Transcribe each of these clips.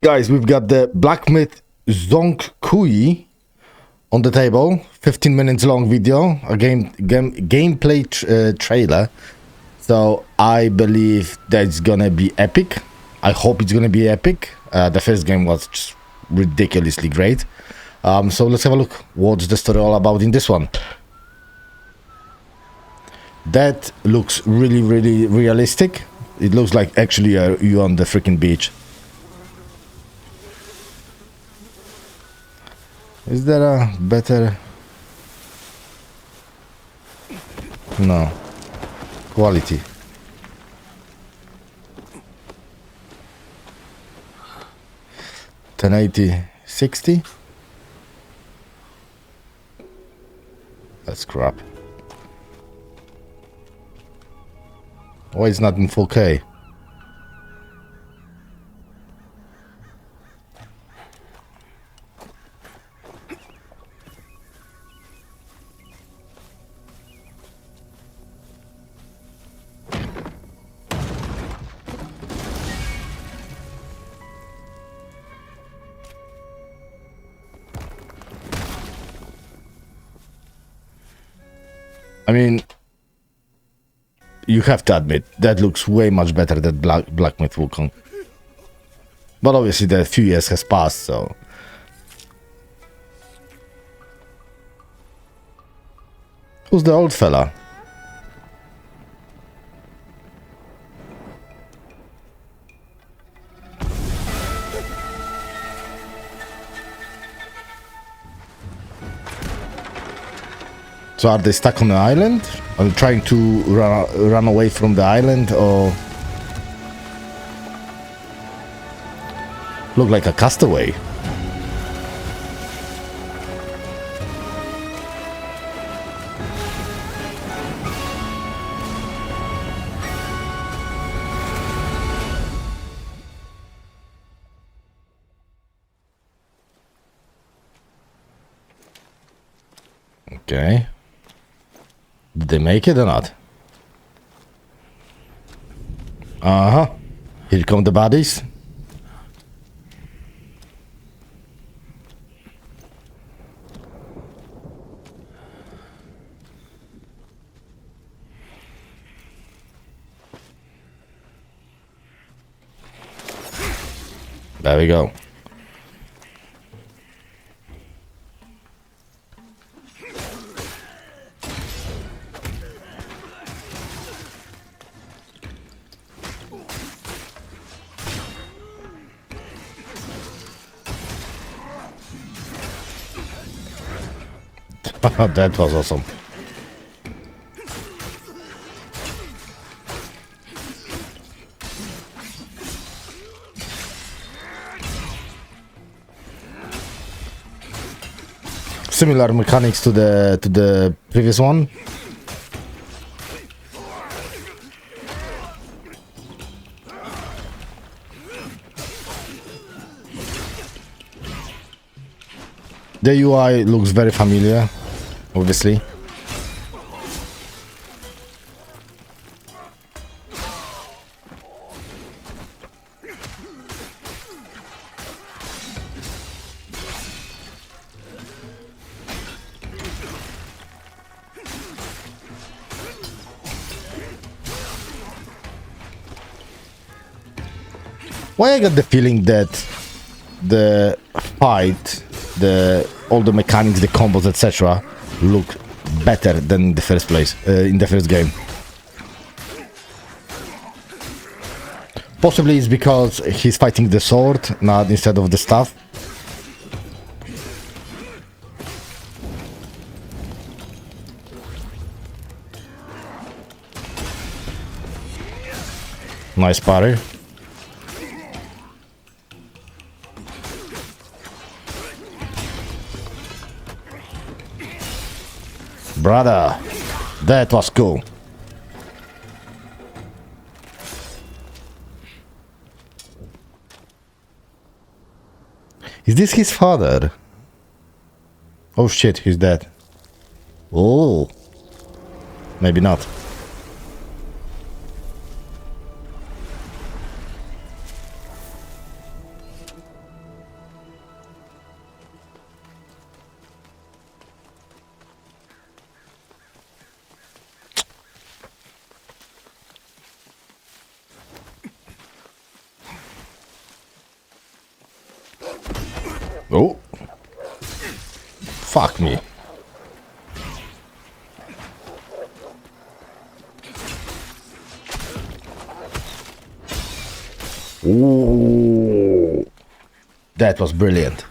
Guys, we've got the Black Myth Zhong Kui on the table. 15 minutes long video, a gameplay trailer. So I believe that's gonna be epic. I hope it's gonna be epic. The first game was just ridiculously great. So let's have a look. What's the story all about in this one? That looks really, really realistic. It looks like actually you're on the freaking beach. Is there a better... No. Quality. $1080 60. That's crap. Why it's not in 4K? I mean, you have to admit, that looks way much better than Black Myth Wukong. But obviously the few years has passed, so... Who's the old fella? So are they stuck on the island? Are they trying to run away from the island, or... Look like a castaway. Okay. Did they make it or not? Uh-huh. Here come the bodies. There we go. That was awesome. Similar mechanics to the previous one. The UI looks very familiar, obviously. Why I got the feeling that the fight, all the mechanics, the combos, etc., look better than in the first place, in the first game. Possibly it's because he's fighting the sword, not instead of the staff. Nice parry. Brother, that was cool. Is this his father? Oh shit, he's dead. Oh, maybe not. Oh. Fuck me. Ooh. That was brilliant.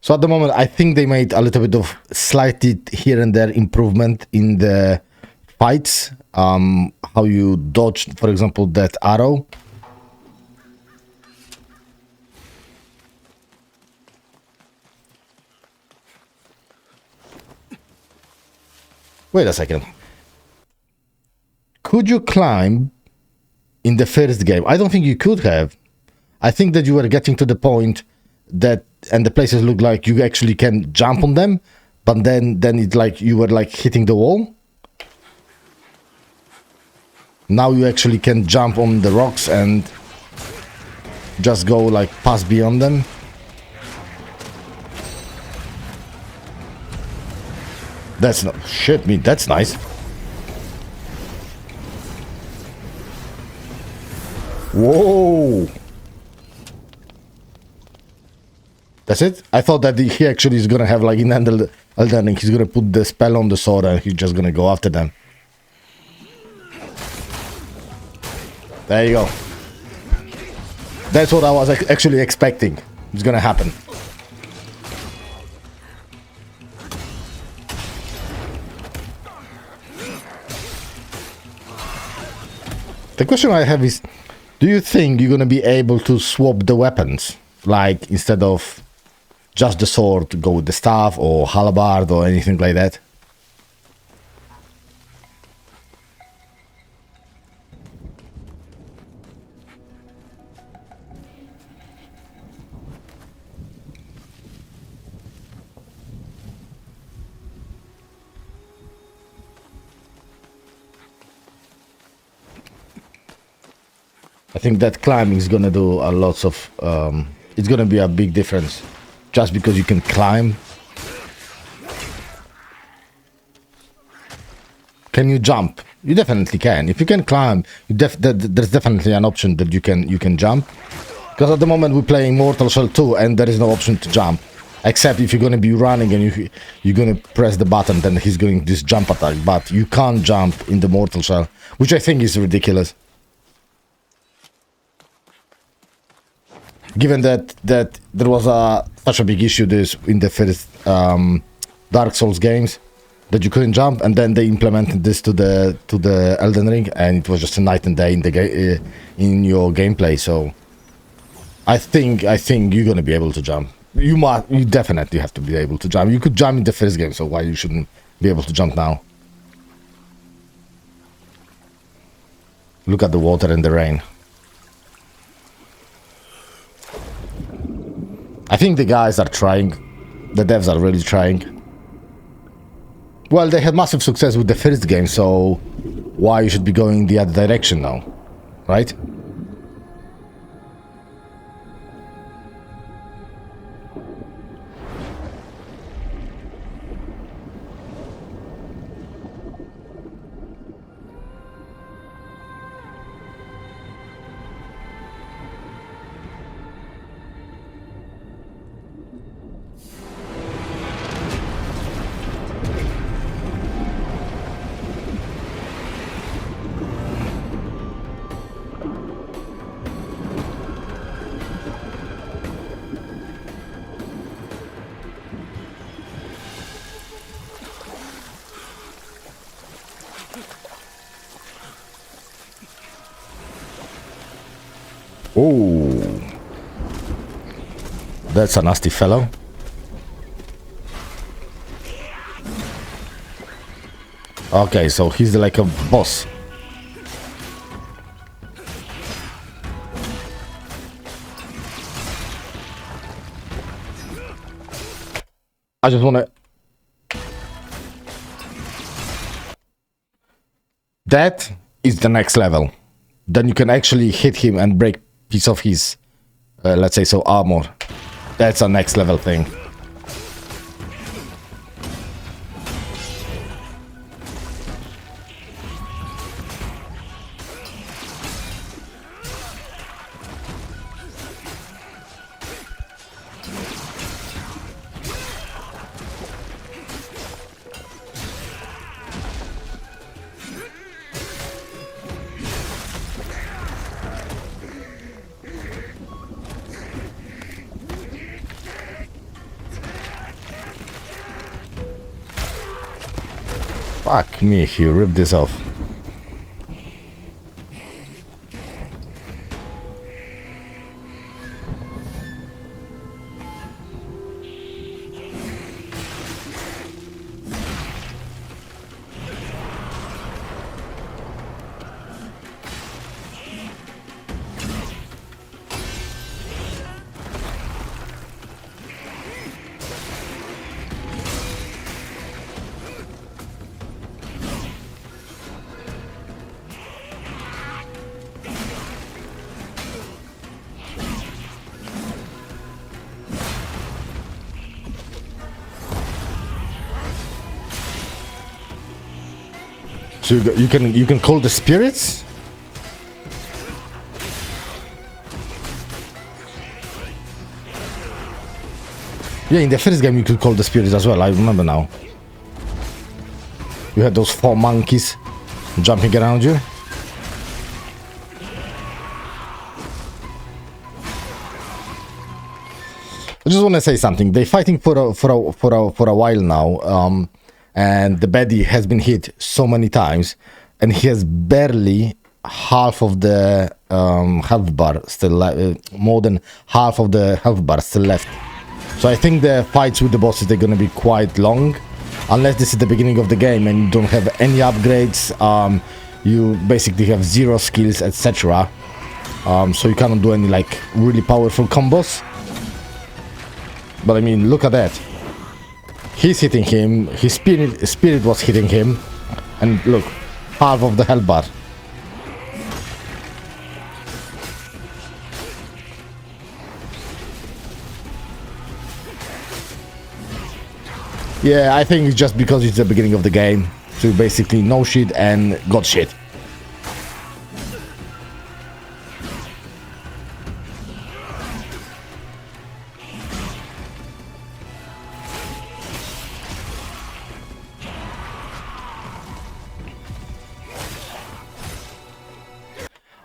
So at the moment, I think they made a little bit of slightly here and there improvement in the fights. How you dodge, for example, that arrow. Wait a second. Could you climb in the first game? I don't think you could have. I think that you were getting to the point that, and the places look like you actually can jump on them, but then it's like you were like hitting the wall. Now you actually can jump on the rocks and just go like pass beyond them. That's not shit me, that's nice. Whoa. That's it? I thought that he actually is gonna have like in Elden Ring, he's gonna put the spell on the sword and he's just gonna go after them. There you go. That's what I was actually expecting. It's gonna happen. The question I have is, do you think you're gonna be able to swap the weapons? Like, instead of just the sword, go with the staff or halberd or anything like that? I think that climbing is gonna do a lot of it's gonna be a big difference just because you can climb. Can you jump? You definitely can. If you can climb, there's definitely an option that you can jump. Because at the moment we're playing Mortal Shell 2 and there is no option to jump, except if you're gonna be running and you're gonna press the button, then he's going this jump attack. But you can't jump in the Mortal Shell, which I think is ridiculous. Given that there was such a big issue in the first Dark Souls games, that you couldn't jump, and then they implemented this to the Elden Ring, and it was just a night and day in your gameplay. So I think you're gonna be able to jump. You definitely have to be able to jump. You could jump in the first game, so why you shouldn't be able to jump now? Look at the water and the rain. I think the guys are trying. The devs are really trying. Well, they had massive success with the first game, so why you should be going the other direction now, right? Oh, that's a nasty fellow. Okay, so he's like a boss. I just wanna... That is the next level. Then you can actually hit him and break piece of his, let's say so, armor. That's a next level thing. Fuck me, he ripped this off. So you can call the spirits? Yeah, in the first game you could call the spirits as well, I remember now. You had those 4 monkeys jumping around you. I just want to say something. They're fighting for a while now, and the baddie has been hit so many times, and he has barely half of the health bar still more than half of the health bar still left. So I think the fights with the bosses, they're gonna be quite long, unless this is the beginning of the game and you don't have any upgrades. You basically have 0 skills, etc. So you cannot do any like really powerful combos. But I mean, look at that. He's hitting him, his spirit was hitting him, and look, half of the health bar. Yeah, I think it's just because it's the beginning of the game, so basically no shit and got shit.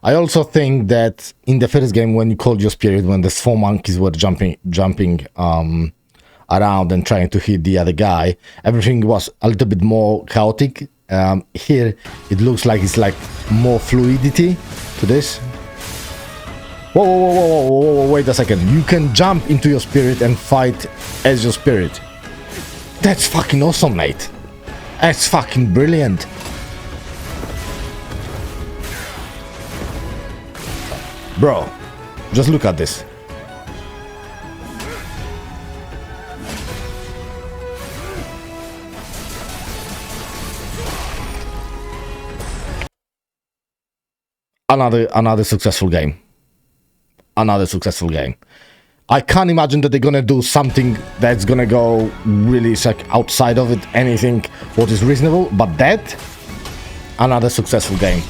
I also think that in the first game, when you called your spirit, when the 4 monkeys were jumping around and trying to hit the other guy, everything was a little bit more chaotic. Here, it looks like it's like more fluidity to this. Whoa, wait a second. You can jump into your spirit and fight as your spirit. That's fucking awesome, mate. That's fucking brilliant. Bro, just look at this. Another successful game. Another successful game. I can't imagine that they're gonna do something that's gonna go really like outside of it, anything what is reasonable, but that, another successful game.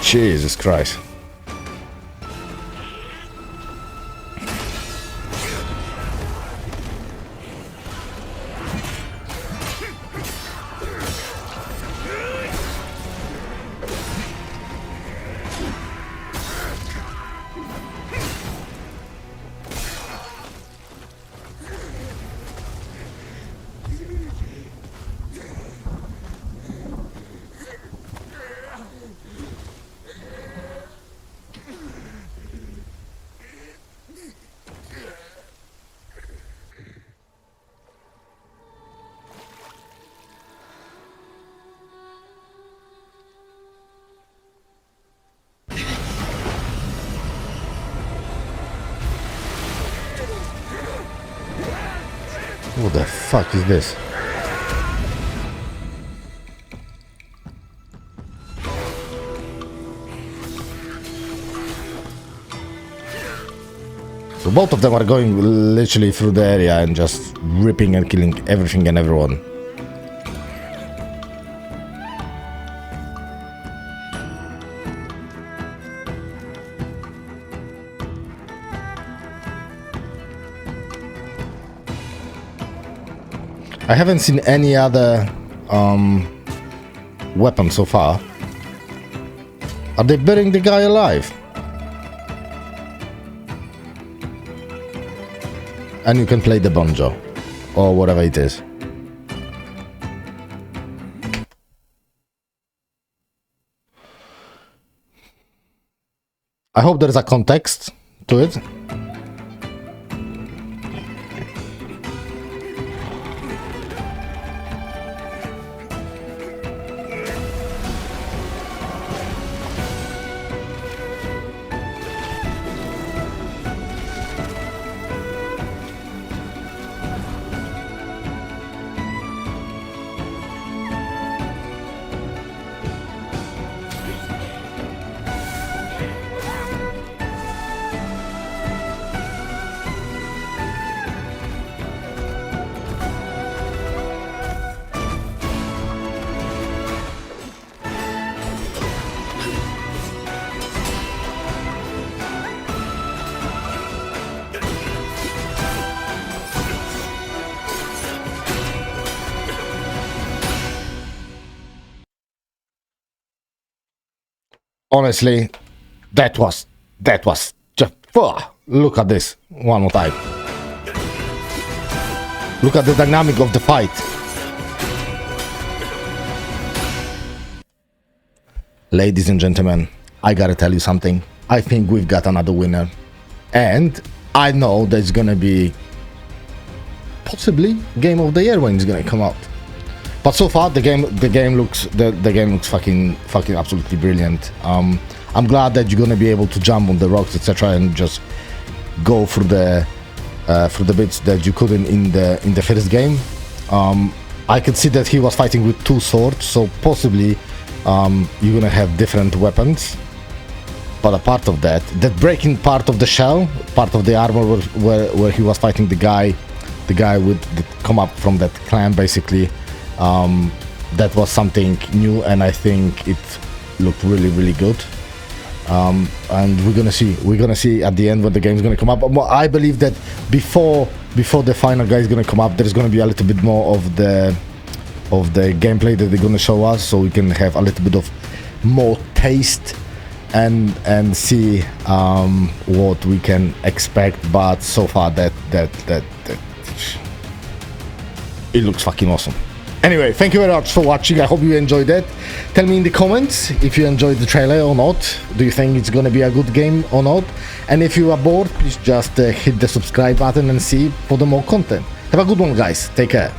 Jesus Christ. What the fuck is this? So both of them are going literally through the area and just ripping and killing everything and everyone. I haven't seen any other weapon so far. Are they burying the guy alive? and you can play the banjo or whatever it is. I hope there is a context to it. Honestly, that was just look at this one more time. Look at the dynamic of the fight. Ladies and gentlemen, I gotta tell you something. I think we've got another winner, and I know there's gonna be possibly Game of the Year when it's gonna come out. But so far, the game looks fucking absolutely brilliant. I'm glad that you're gonna be able to jump on the rocks, etc., and just go through the bits that you couldn't in the first game. I could see that he was fighting with two swords, so possibly you're gonna have different weapons. But apart of that, that breaking part of the shell, part of the armor where he was fighting the guy with that come up from that clan, basically. That was something new, and I think it looked really good. And we're gonna see at the end when the game's gonna come up. I believe that before the final guy is gonna come up, there's gonna be a little bit more of the gameplay that they're gonna show us, so we can have a little bit of more taste and see what we can expect. But so far that it looks fucking awesome. Anyway, thank you very much for watching. I hope you enjoyed that. Tell me in the comments if you enjoyed the trailer or not. Do you think it's gonna be a good game or not? And if you are bored, please just hit the subscribe button and see for the more content. Have a good one, guys. Take care.